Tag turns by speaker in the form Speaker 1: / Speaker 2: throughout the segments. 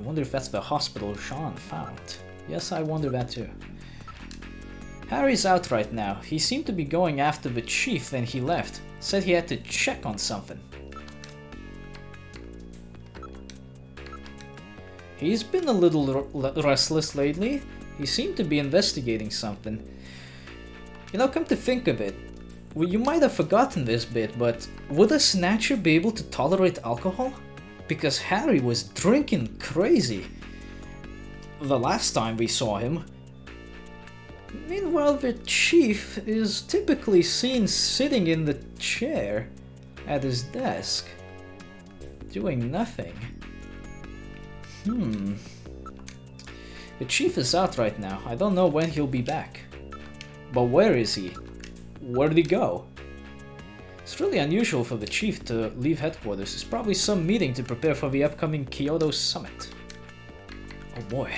Speaker 1: wonder if that's the hospital Sean found. Yes, I wonder that too. Harry's out right now. He seemed to be going after the chief when he left. Said he had to check on something. He's been a little restless lately. He seemed to be investigating something. You know, come to think of it, well, you might have forgotten this bit, but would a Snatcher be able to tolerate alcohol? Because Harry was drinking crazy the last time we saw him. Meanwhile, the chief is typically seen sitting in the chair at his desk, doing nothing. The chief is out right now. I don't know when he'll be back. But where is he? Where did he go? It's really unusual for the chief to leave headquarters. It's probably some meeting to prepare for the upcoming Kyoto summit. Oh boy.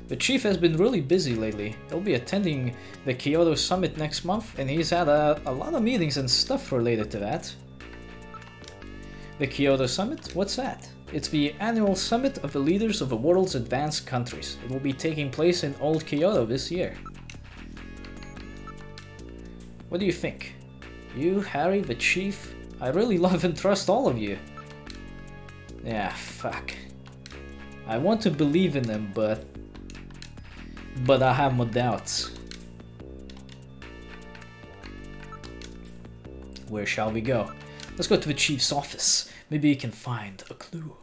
Speaker 1: The chief has been really busy lately. He'll be attending the Kyoto summit next month, and he's had a lot of meetings and stuff related to that. The Kyoto summit? What's that? It's the annual summit of the leaders of the world's advanced countries. It will be taking place in Old Kyoto this year. What do you think? You, Harry, the chief? I really love and trust all of you. Yeah, fuck. I want to believe in them, but I have my doubts. Where shall we go? Let's go to the chief's office. Maybe he can find a clue.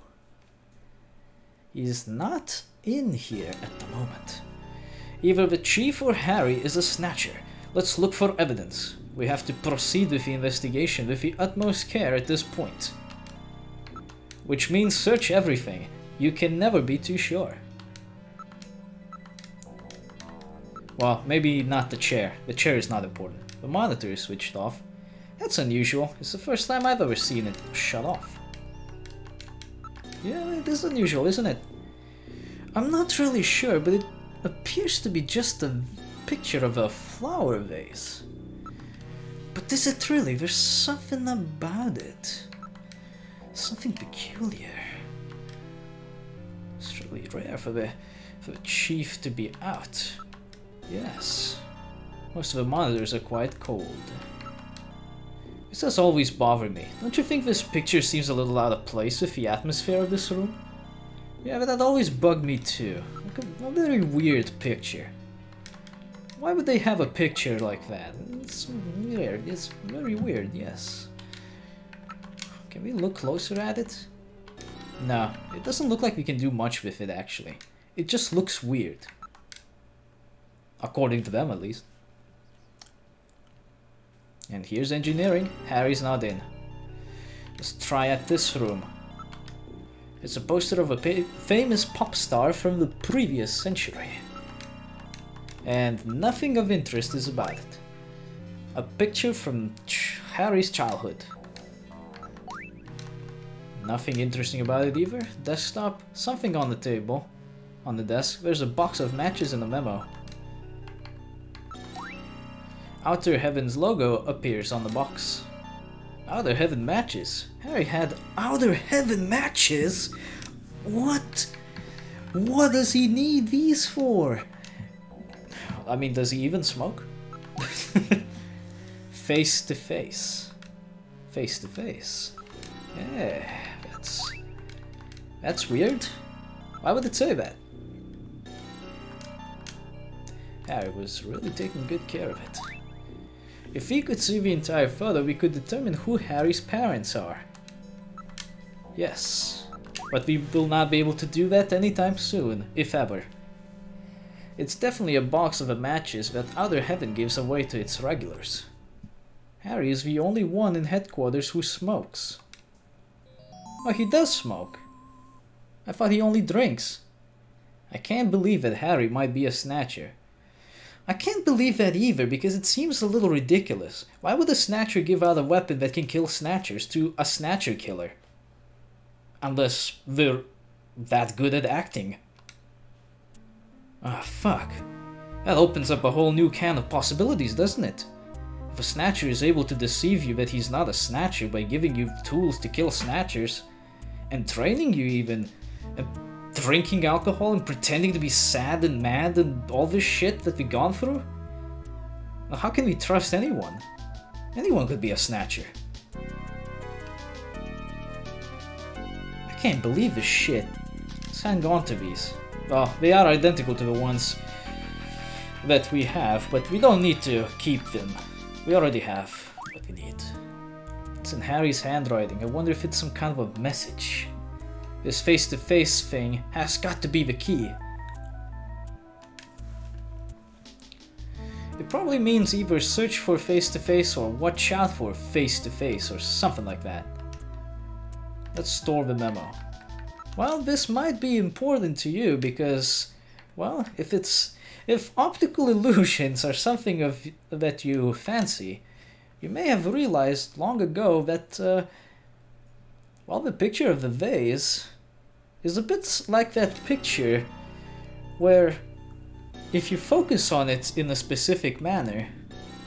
Speaker 1: He's not in here at the moment. Either the chief or Harry is a Snatcher. Let's look for evidence. We have to proceed with the investigation with the utmost care at this point. Which means search everything. You can never be too sure. Well, maybe not the chair. The chair is not important. The monitor is switched off. That's unusual. It's the first time I've ever seen it shut off. Yeah, it is unusual, isn't it? I'm not really sure, but it appears to be just a picture of a flower vase. But is it really? There's something about it. Something peculiar. It's really rare for the chief to be out. Yes. Most of the monitors are quite cold. This has always bothered me. Don't you think this picture seems a little out of place with the atmosphere of this room? Yeah, but that always bugged me too. Like a very weird picture. Why would they have a picture like that? It's weird. It's very weird, yes. Can we look closer at it? No, it doesn't look like we can do much with it actually. It just looks weird. According to them at least. And here's engineering. Harry's not in. Let's try at this room. It's a poster of a famous pop star from the previous century. And nothing of interest is about it. A picture from Harry's childhood. Nothing interesting about it either. Desktop, something on the table. On the desk, there's a box of matches and a memo. Outer Heaven's logo appears on the box. Outer Heaven matches? Harry had Outer Heaven matches? What? What does he need these for? I mean, does he even smoke? Face to face. Face to face. Yeah, that's weird. Why would it say that? Harry was really taking good care of it. If we could see the entire photo, we could determine who Harry's parents are. Yes, but we will not be able to do that anytime soon, if ever. It's definitely a box of the matches that Outer Heaven gives away to its regulars. Harry is the only one in headquarters who smokes. Oh, he does smoke. I thought he only drinks. I can't believe that Harry might be a Snatcher. I can't believe that either, because it seems a little ridiculous. Why would a Snatcher give out a weapon that can kill Snatchers to a Snatcher killer? Unless they're that good at acting. Ah, fuck. That opens up a whole new can of possibilities, doesn't it? If a Snatcher is able to deceive you that he's not a Snatcher by giving you tools to kill Snatchers, and training you even, and drinking alcohol and pretending to be sad and mad and all this shit that we've gone through? Now, how can we trust anyone? Anyone could be a Snatcher. I can't believe this shit. Let's hang on to these. Well, they are identical to the ones that we have, but we don't need to keep them. We already have what we need. It's in Harry's handwriting. I wonder if it's some kind of a message. This face-to-face thing has got to be the key. It probably means either search for face-to-face or watch out for face-to-face or something like that. Let's store the memo. Well, this might be important to you because, well, if optical illusions are something that you fancy, you may have realized long ago that, well, the picture of the vase is a bit like that picture where if you focus on it in a specific manner,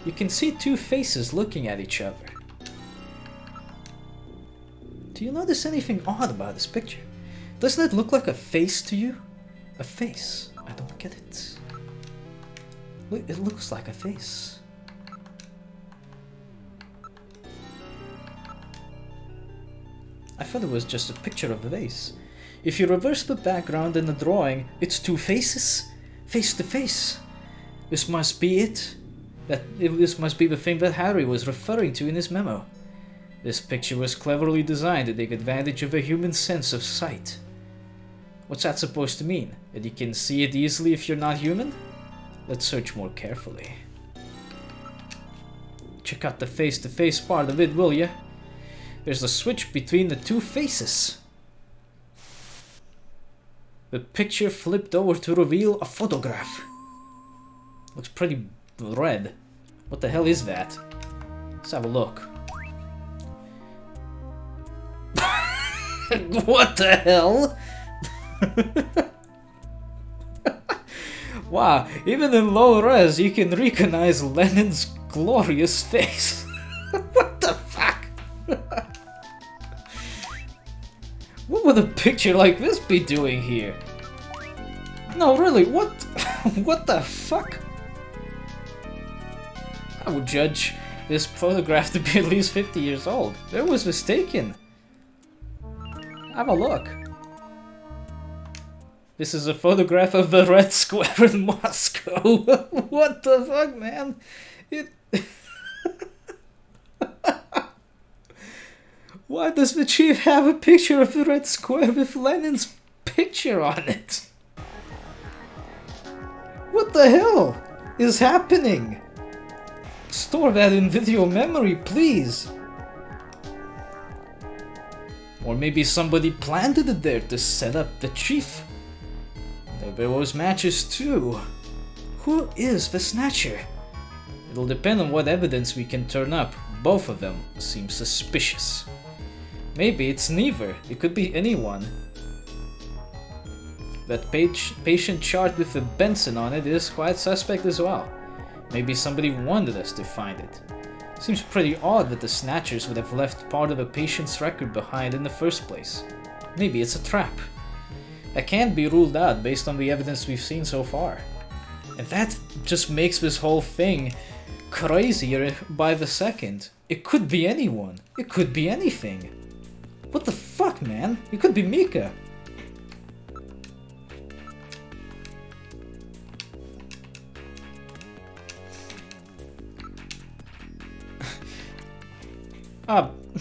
Speaker 1: you can see two faces looking at each other. Do you notice anything odd about this picture? Doesn't it look like a face to you? A face? I don't get it. Look, it looks like a face. I thought it was just a picture of the vase. If you reverse the background in the drawing, it's two faces, face to face. This must be it. This must be the thing that Harry was referring to in his memo. This picture was cleverly designed to take advantage of a human sense of sight. What's that supposed to mean? That you can see it easily if you're not human? Let's search more carefully. Check out the face-to-face part of it, will ya? There's a switch between the two faces. The picture flipped over to reveal a photograph. Looks pretty red. What the hell is that? Let's have a look. What the hell? Wow, even in low res you can recognize Lenin's glorious face. What the fuck? What would a picture like this be doing here? No, really, what? What the fuck? I would judge this photograph to be at least 50 years old. It was mistaken. Have a look. This is a photograph of the Red Square in Moscow. What the fuck, man? Why does the chief have a picture of the Red Square with Lenin's picture on it? What the hell is happening? Store that in video memory, please. Or maybe somebody planted it there to set up the chief. There was matches too. Who is the Snatcher? It'll depend on what evidence we can turn up. Both of them seem suspicious. Maybe it's neither. It could be anyone. That patient chart with the Benson on it is quite suspect as well. Maybe somebody wanted us to find it. Seems pretty odd that the Snatchers would have left part of a patient's record behind in the first place. Maybe it's a trap. That can't be ruled out based on the evidence we've seen so far. And that just makes this whole thing crazier by the second. It could be anyone. It could be anything. What the fuck, man? It could be Mika.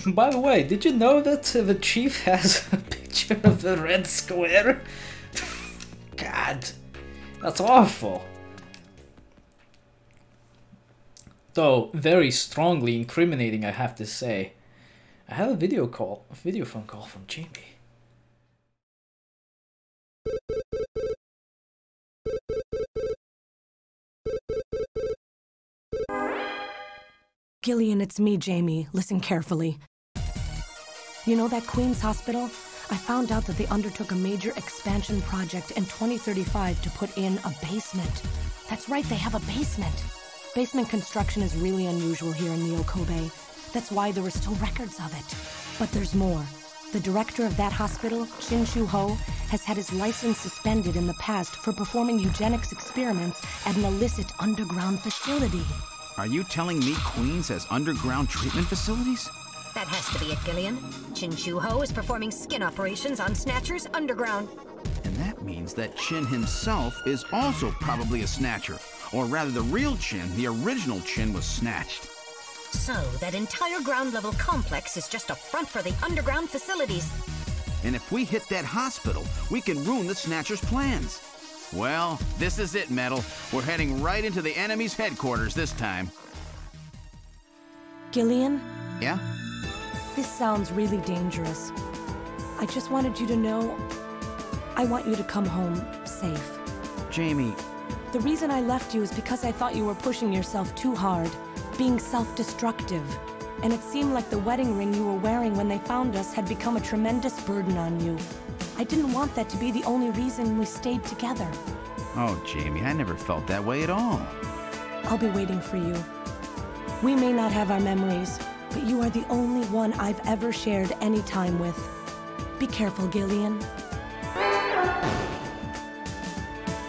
Speaker 1: By the way, did you know that the chief has a picture of the Red Square? God, that's awful. Though very strongly incriminating, I have to say. I have a video phone call from Jamie.
Speaker 2: Gillian, it's me, Jamie. Listen carefully. You know that Queen's Hospital? I found out that they undertook a major expansion project in 2035 to put in a basement. That's right, they have a basement. Basement construction is really unusual here in the Okobe. That's why there were still records of it. But there's more. The director of that hospital, Chin Chu Ho, has had his license suspended in the past for performing eugenics experiments at an illicit underground facility.
Speaker 3: Are you telling me Queens has underground treatment facilities?
Speaker 4: That has to be it, Gillian. Chin Chu Ho is performing skin operations on Snatchers underground.
Speaker 3: And that means that Chin himself is also probably a Snatcher. Or rather, the real Chin, the original Chin, was snatched.
Speaker 4: So, that entire ground-level complex is just a front for the underground facilities.
Speaker 3: And if we hit that hospital, we can ruin the Snatcher's plans. Well, this is it, Metal. We're heading right into the enemy's headquarters this time.
Speaker 2: Gillian?
Speaker 3: Yeah?
Speaker 2: This sounds really dangerous. I just wanted you to know I want you to come home safe.
Speaker 3: Jamie...
Speaker 2: The reason I left you is because I thought you were pushing yourself too hard, being self-destructive. And it seemed like the wedding ring you were wearing when they found us had become a tremendous burden on you. I didn't want that to be the only reason we stayed together.
Speaker 3: Oh, Jamie, I never felt that way at all.
Speaker 2: I'll be waiting for you. We may not have our memories, but you are the only one I've ever shared any time with. Be careful, Gillian.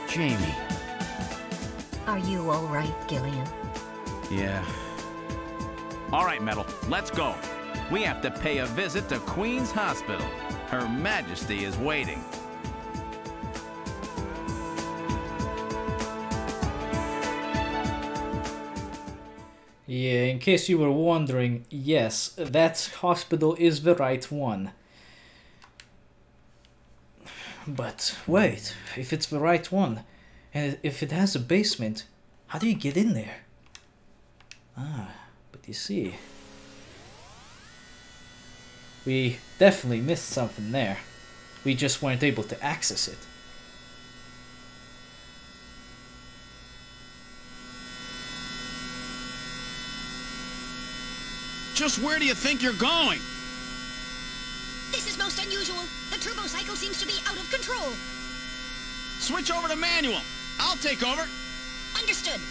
Speaker 3: Jamie.
Speaker 4: Are you all right, Gillian?
Speaker 3: Yeah. All right, Metal, let's go. We have to pay a visit to Queen's Hospital. Her Majesty is waiting.
Speaker 1: Yeah, in case you were wondering, yes, that hospital is the right one. But wait, if it's the right one, and if it has a basement, how do you get in there? Ah, but you see, we definitely missed something there. We just weren't able to access it.
Speaker 3: Just where do you think you're going?
Speaker 5: This is most unusual. The turbo cycle seems to be out of control.
Speaker 3: Switch over to manual. I'll take over.
Speaker 5: Understood.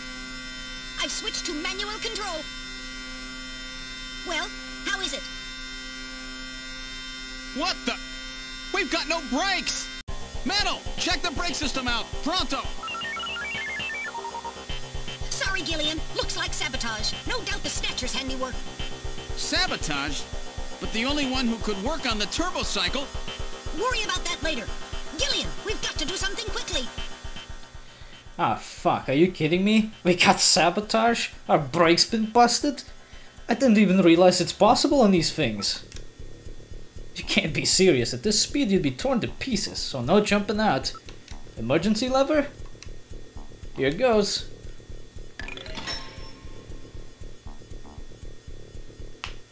Speaker 5: I've switched to manual control. Well, how is it?
Speaker 3: What the? We've got no brakes! Metal, check the brake system out. Pronto!
Speaker 5: Sorry, Gillian. Looks like sabotage. No doubt the Snatcher's handiwork.
Speaker 3: Sabotage? But the only one who could work on the turbo cycle?
Speaker 5: Worry about that later. Gillian, we've got to do something quickly.
Speaker 1: Ah, fuck, are you kidding me? We got sabotage? Our brakes been busted? I didn't even realize it's possible on these things. You can't be serious. At this speed you'd be torn to pieces, so no jumping out. Emergency lever? Here goes.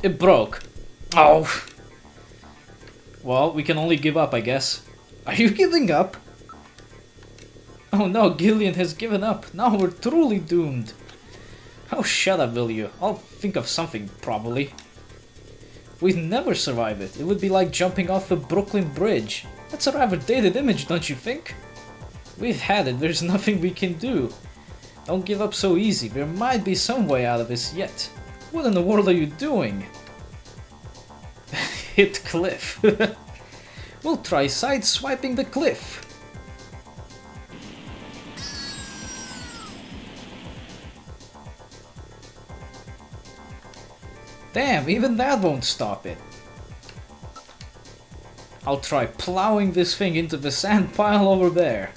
Speaker 1: It broke. Oh. Well, we can only give up, I guess. Are you giving up? Oh no, Gillian has given up. Now we're truly doomed. Oh, shut up, will you? I'll think of something, probably. We'd never survive it. It would be like jumping off the Brooklyn Bridge. That's a rather dated image, don't you think? We've had it. There's nothing we can do. Don't give up so easy. There might be some way out of this yet. What in the world are you doing? Hit cliff. We'll try side-swiping the cliff. Damn, even that won't stop it. I'll try plowing this thing into the sand pile over there.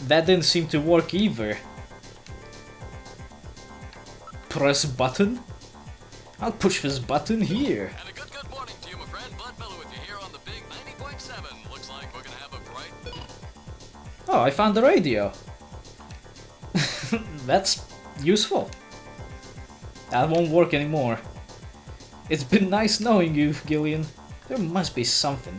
Speaker 1: That didn't seem to work either. Press button? I'll push this button here.
Speaker 6: And a good morning to you, my friend. Bud Miller with you here on the big 90.7. Looks like we're gonna have a bright...
Speaker 1: Oh, I found the radio. That's useful. That won't work anymore. It's been nice knowing you, Gillian. There must be something.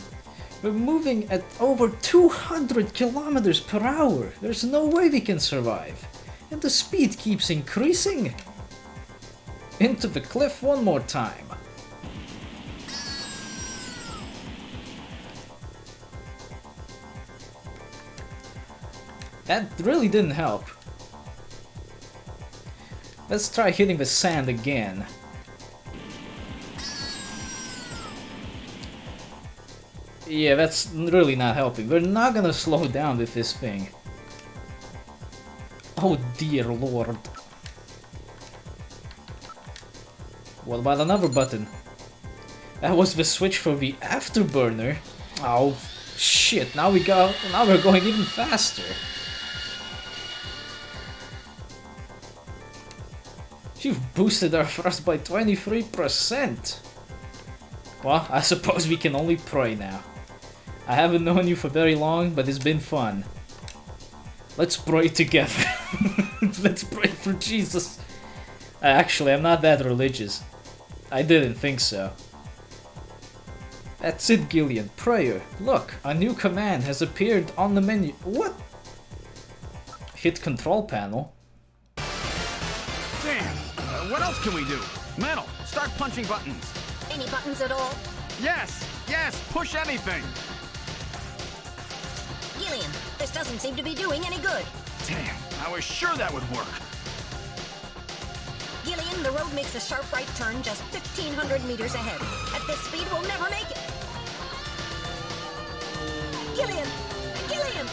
Speaker 1: We're moving at over 200 kilometers per hour. There's no way we can survive. And the speed keeps increasing. Into the cliff one more time. That really didn't help. Let's try hitting the sand again. Yeah, that's really not helping. We're not gonna slow down with this thing. Oh dear lord. What about another button? That was the switch for the afterburner. Oh shit, now we're going even faster. You've boosted our thrust by 23%. Well, I suppose we can only pray now. I haven't known you for very long, but it's been fun. Let's pray together. Let's pray for Jesus. Actually, I'm not that religious. I didn't think so. That's it, Gillian. Prayer. Look, a new command has appeared on the menu. What? Hit control panel.
Speaker 3: Damn! What else can we do? Metal, start punching buttons.
Speaker 4: Any buttons at all?
Speaker 3: Yes! Yes! Push anything!
Speaker 4: Gillian, this doesn't seem to be doing any good.
Speaker 3: Damn, I was sure that would work.
Speaker 4: Gillian, the road makes a sharp right turn just 1,500 meters ahead. At this speed, we'll never make it. Gillian! Gillian!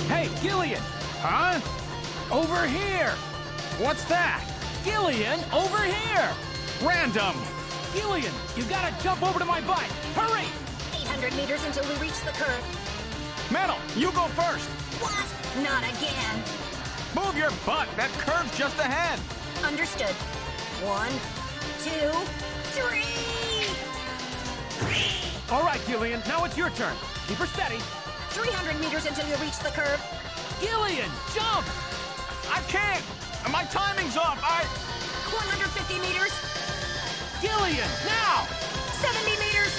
Speaker 7: Hey, Gillian!
Speaker 3: Huh?
Speaker 7: Over here!
Speaker 3: What's that?
Speaker 7: Gillian, over here!
Speaker 3: Random!
Speaker 7: Gillian, you gotta jump over to my bike! Hurry!
Speaker 4: 800 meters until we reach the curve.
Speaker 3: Metal, you go first!
Speaker 4: What? Not again.
Speaker 3: Move your butt! That curve's just ahead!
Speaker 4: Understood. 1, 2, 3!
Speaker 7: All right, Gillian, now it's your turn. Keep her steady.
Speaker 4: 300 meters until you reach the curve.
Speaker 7: Gillian, jump!
Speaker 3: I can't! My timing's off!
Speaker 4: 150 meters.
Speaker 7: Gillian, now!
Speaker 4: 70 meters.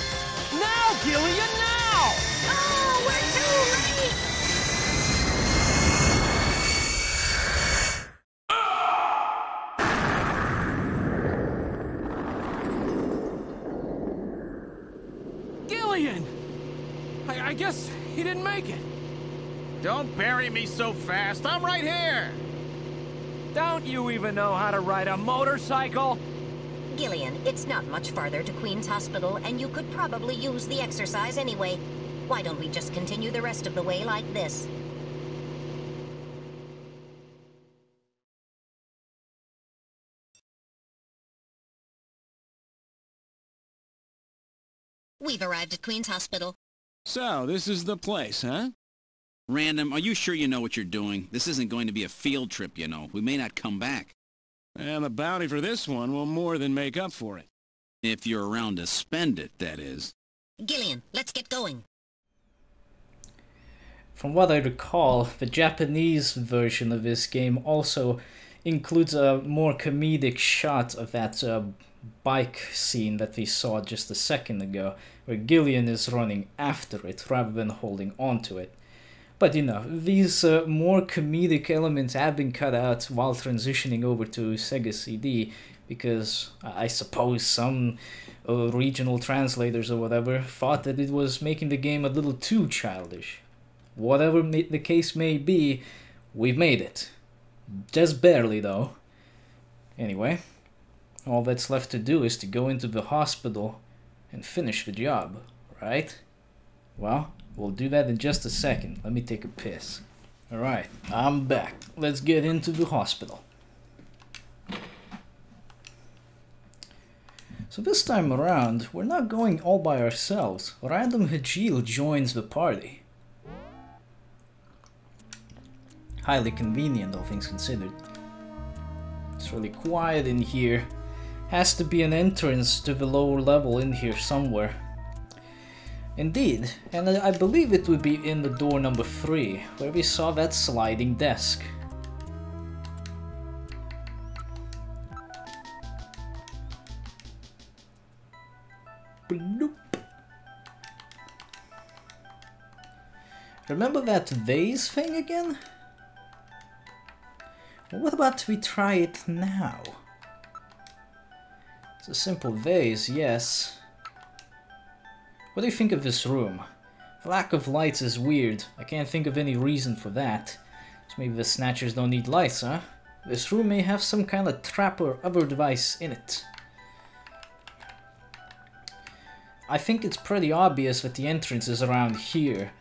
Speaker 7: Now, Gillian, now!
Speaker 4: Oh, we're too late!
Speaker 7: Gillian! I guess he didn't make it.
Speaker 3: Don't bury me so fast! I'm right here!
Speaker 7: Don't you even know how to ride a motorcycle?
Speaker 4: Gillian, it's not much farther to Queen's Hospital, and you could probably use the exercise anyway. Why don't we just continue the rest of the way like this?
Speaker 5: We've arrived at Queen's Hospital.
Speaker 8: So, this is the place, huh?
Speaker 3: Random, are you sure you know what you're doing? This isn't going to be a field trip, you know. We may not come back.
Speaker 8: And the bounty for this one will more than make up for it.
Speaker 3: If you're around to spend it, that is.
Speaker 5: Gillian, let's get going.
Speaker 1: From what I recall, the Japanese version of this game also includes a more comedic shot of that bike scene that we saw just a second ago, where Gillian is running after it rather than holding onto it. But you know, these more comedic elements have been cut out while transitioning over to Sega CD, because I suppose some regional translators or whatever thought that it was making the game a little too childish. Whatever the case may be, we've made it. Just barely though. Anyway, all that's left to do is to go into the hospital and finish the job, right? Well, we'll do that in just a second. Let me take a piss. Alright, I'm back. Let's get into the hospital. So this time around, we're not going all by ourselves. Random Hajil joins the party. Highly convenient, all things considered. It's really quiet in here. Has to be an entrance to the lower level in here somewhere. Indeed, and I believe it would be in the door number 3, where we saw that sliding desk. Bloop. Remember that vase thing again? Well, what about we try it now? It's a simple vase, yes. What do you think of this room? The lack of lights is weird. I can't think of any reason for that. So maybe the Snatchers don't need lights, huh? This room may have some kind of trap or other device in it. I think it's pretty obvious that the entrance is around here,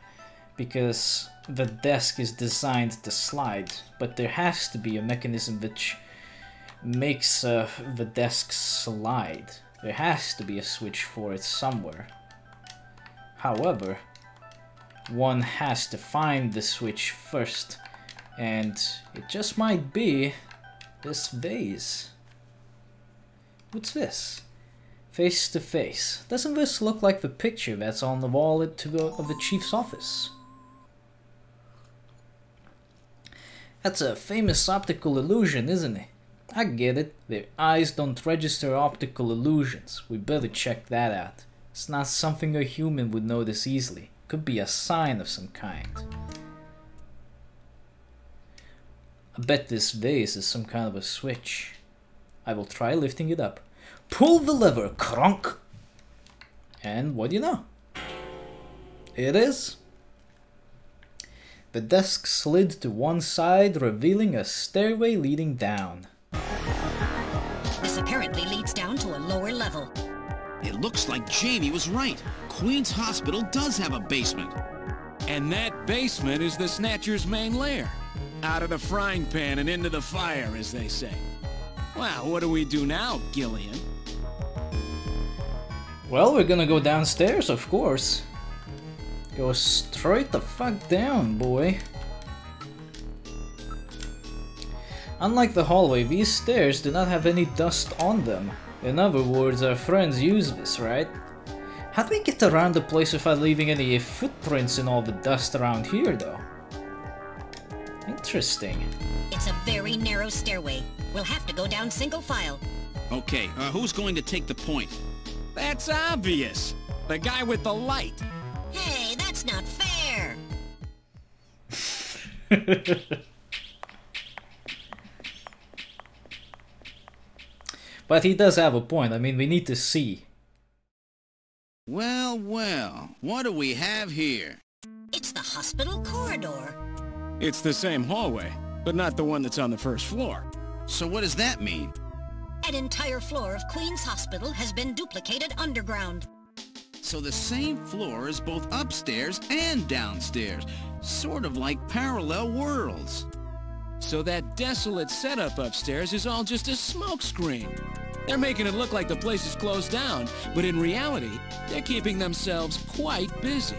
Speaker 1: because the desk is designed to slide, but there has to be a mechanism which makes the desk slide. There has to be a switch for it somewhere. However, one has to find the switch first, and it just might be this vase. What's this? Face to face. Doesn't this look like the picture that's on the wall of the chief's office? That's a famous optical illusion, isn't it? I get it. Their eyes don't register optical illusions. We better check that out. It's not something a human would notice easily. Could be a sign of some kind. I bet this vase is some kind of a switch. I will try lifting it up. Pull the lever, cronk! And what do you know? It is. The desk slid to one side, revealing a stairway leading down.
Speaker 5: This apparently leads down to a lower level.
Speaker 3: It looks like Jamie was right. Queen's Hospital does have a basement.
Speaker 8: And that basement is the Snatcher's main lair. Out of the frying pan and into the fire, as they say. Well, what do we do now, Gillian?
Speaker 1: Well, we're gonna go downstairs, of course. Go straight the fuck down, boy. Unlike the hallway, these stairs do not have any dust on them. In other words, our friends use this, right? How do we get around the place without leaving any footprints in all the dust around here, though? Interesting.
Speaker 5: It's a very narrow stairway. We'll have to go down single file.
Speaker 3: Okay, who's going to take the point?
Speaker 8: That's obvious. The guy with the light.
Speaker 5: Hey, that's not fair!
Speaker 1: But he does have a point. I mean, we need to see.
Speaker 3: Well, well, what do we have here?
Speaker 5: It's the hospital corridor.
Speaker 8: It's the same hallway, but not the one that's on the first floor.
Speaker 3: So what does that mean?
Speaker 5: An entire floor of Queen's Hospital has been duplicated underground.
Speaker 3: So the same floor is both upstairs and downstairs. Sort of like parallel worlds.
Speaker 8: So that desolate setup upstairs is all just a smokescreen. They're making it look like the place is closed down, but in reality, they're keeping themselves quite busy.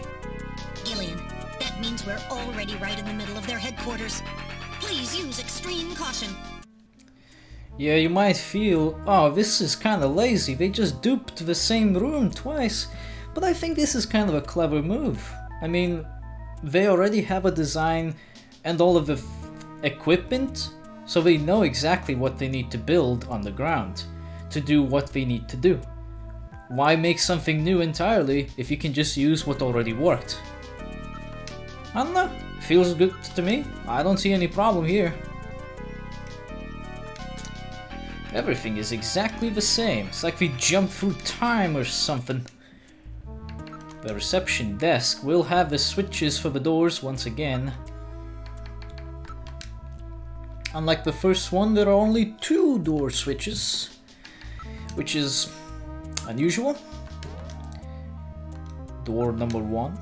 Speaker 5: Gillian, that means we're already right in the middle of their headquarters. Please use extreme caution.
Speaker 1: Yeah, you might feel, oh, this is kind of lazy. They just duped the same room twice. But I think this is kind of a clever move. I mean, they already have a design and all of the equipment, so they know exactly what they need to build on the ground to do what they need to do. Why make something new entirely if you can just use what already worked? I don't know, feels good to me. I don't see any problem here. Everything is exactly the same. It's like we jumped through time or something. The reception desk will have the switches for the doors once again. Unlike the first one, there are only 2 door switches, which is unusual. Door number 1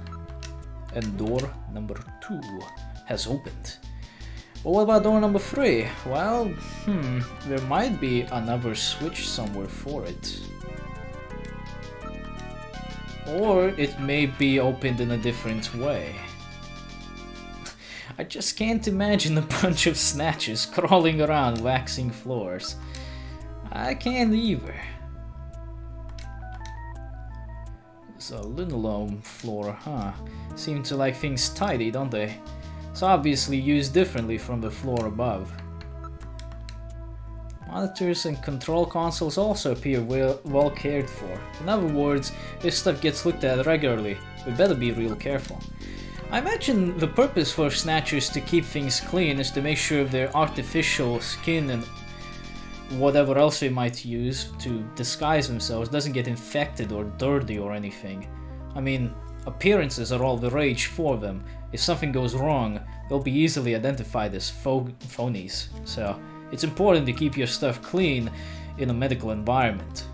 Speaker 1: and door number 2 has opened. But what about door number 3? Well, there might be another switch somewhere for it. Or it may be opened in a different way. I just can't imagine a bunch of snatchers crawling around waxing floors. I can't either. It's a linoleum floor, huh? Seem to like things tidy, don't they? It's obviously used differently from the floor above. Monitors and control consoles also appear well cared for. In other words, this stuff gets looked at regularly. We better be real careful. I imagine the purpose for Snatchers to keep things clean is to make sure their artificial skin and whatever else they might use to disguise themselves doesn't get infected or dirty or anything. I mean, appearances are all the rage for them. If something goes wrong, they'll be easily identified as phonies. So, It's important to keep your stuff clean in a medical environment.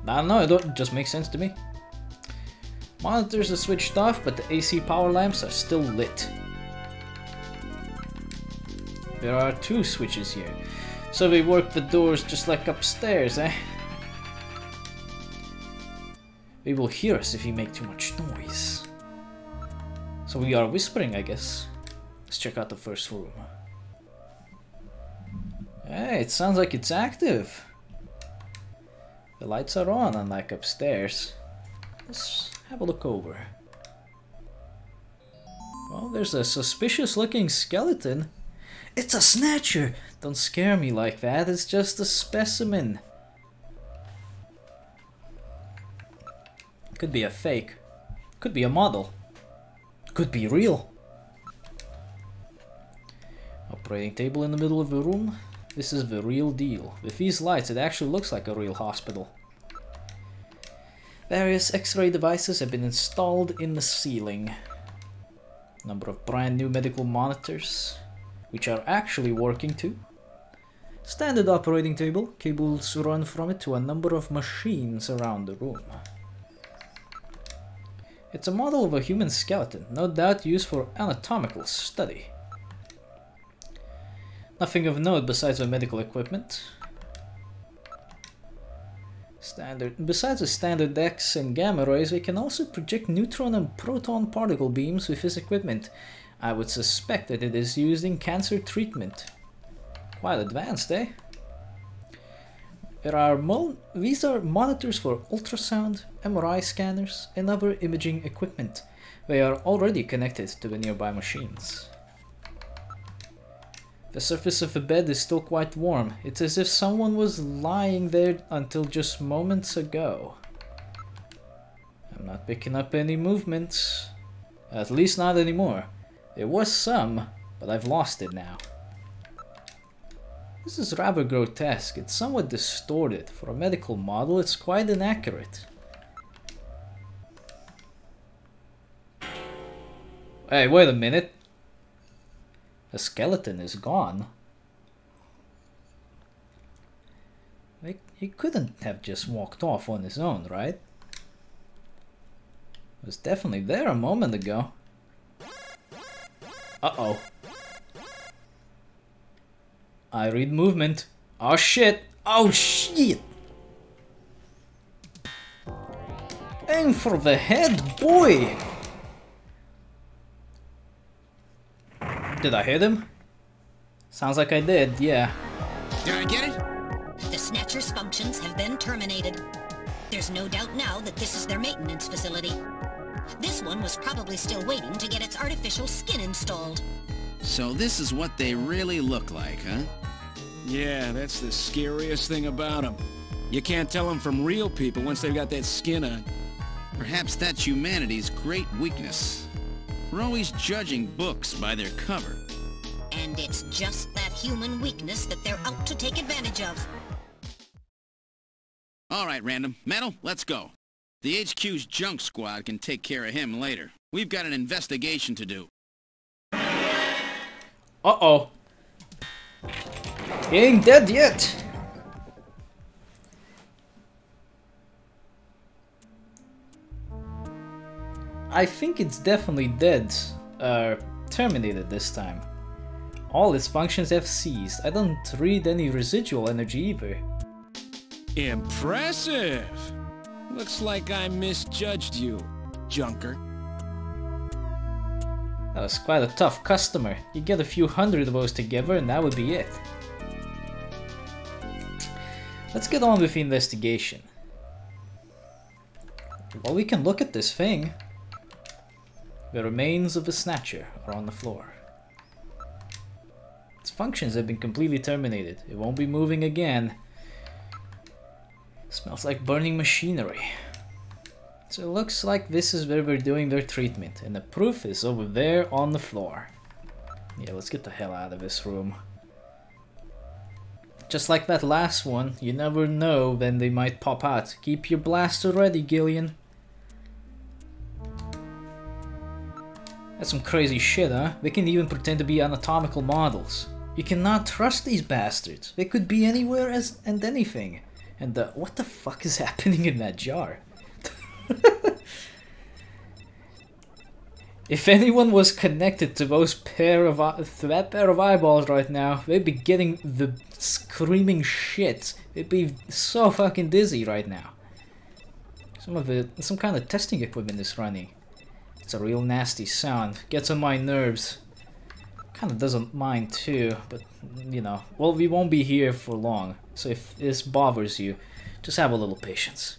Speaker 1: I don't know, it just makes sense to me. Monitors are switched off, but the AC power lamps are still lit. There are 2 switches here, so we work the doors just like upstairs, eh? They will hear us if we make too much noise. So we are whispering, I guess. Let's check out the first room. Hey, it sounds like it's active. The lights are on, unlike upstairs. Let's have a look over. Well, there's a suspicious looking skeleton. It's a Snatcher! Don't scare me like that, it's just a specimen. Could be a fake. Could be a model. Could be real. Operating table in the middle of the room. This is the real deal. With these lights, it actually looks like a real hospital. Various X-ray devices have been installed in the ceiling. Number of brand new medical monitors, which are actually working too. Standard operating table. Cables run from it to a number of machines around the room. It's a model of a human skeleton, no doubt used for anatomical study. Nothing of note besides the medical equipment. Besides the standard X and gamma rays, we can also project neutron and proton particle beams with this equipment. I would suspect that it is used in cancer treatment. Quite advanced, eh? These are monitors for ultrasound, MRI scanners, and other imaging equipment. They are already connected to the nearby machines. The surface of the bed is still quite warm. It's as if someone was lying there until just moments ago. I'm not picking up any movements. At least not anymore. There was some, but I've lost it now. This is rather grotesque. It's somewhat distorted. For a medical model, it's quite inaccurate. Hey, wait a minute. The skeleton is gone. He couldn't have just walked off on his own, right? He was definitely there a moment ago. Uh-oh. I read movement. Oh shit! Oh shit! Aim for the head, boy! Did I hit him? Sounds like I did, yeah.
Speaker 8: Did I get it?
Speaker 5: The Snatcher's functions have been terminated. There's no doubt now that this is their maintenance facility. This one was probably still waiting to get its artificial skin installed.
Speaker 3: So this is what they really look like, huh?
Speaker 8: Yeah, that's the scariest thing about them. You can't tell them from real people once they've got that skin on.
Speaker 3: Perhaps that's humanity's great weakness. We're always judging books by their cover.
Speaker 5: And it's just that human weakness that they're out to take advantage of.
Speaker 3: All right, Random. Metal, let's go. The HQ's junk squad can take care of him later. We've got an investigation to do.
Speaker 1: Uh-oh. He ain't dead yet. I think it's definitely dead. Terminated this time. All its functions have ceased. I don't read any residual energy either.
Speaker 8: Impressive! Looks like I misjudged you, Junker.
Speaker 1: That was quite a tough customer. You get a few hundred of those together and that would be it. Let's get on with the investigation. Well, we can look at this thing. The remains of the Snatcher are on the floor. Its functions have been completely terminated. It won't be moving again. Smells like burning machinery. So it looks like this is where they're doing their treatment, and the proof is over there on the floor. Yeah, let's get the hell out of this room. Just like that last one, you never know when they might pop out. Keep your blaster ready, Gillian. That's some crazy shit, huh? They can even pretend to be anatomical models. You cannot trust these bastards. They could be anywhere and anything. And what the fuck is happening in that jar? If anyone was connected to those that pair of eyeballs right now, they'd be getting the screaming shit. They'd be so fucking dizzy right now. Some kind of testing equipment is running. It's a real nasty sound. Gets on my nerves. Kinda doesn't mind too, but you know. Well, we won't be here for long, so if this bothers you, just have a little patience.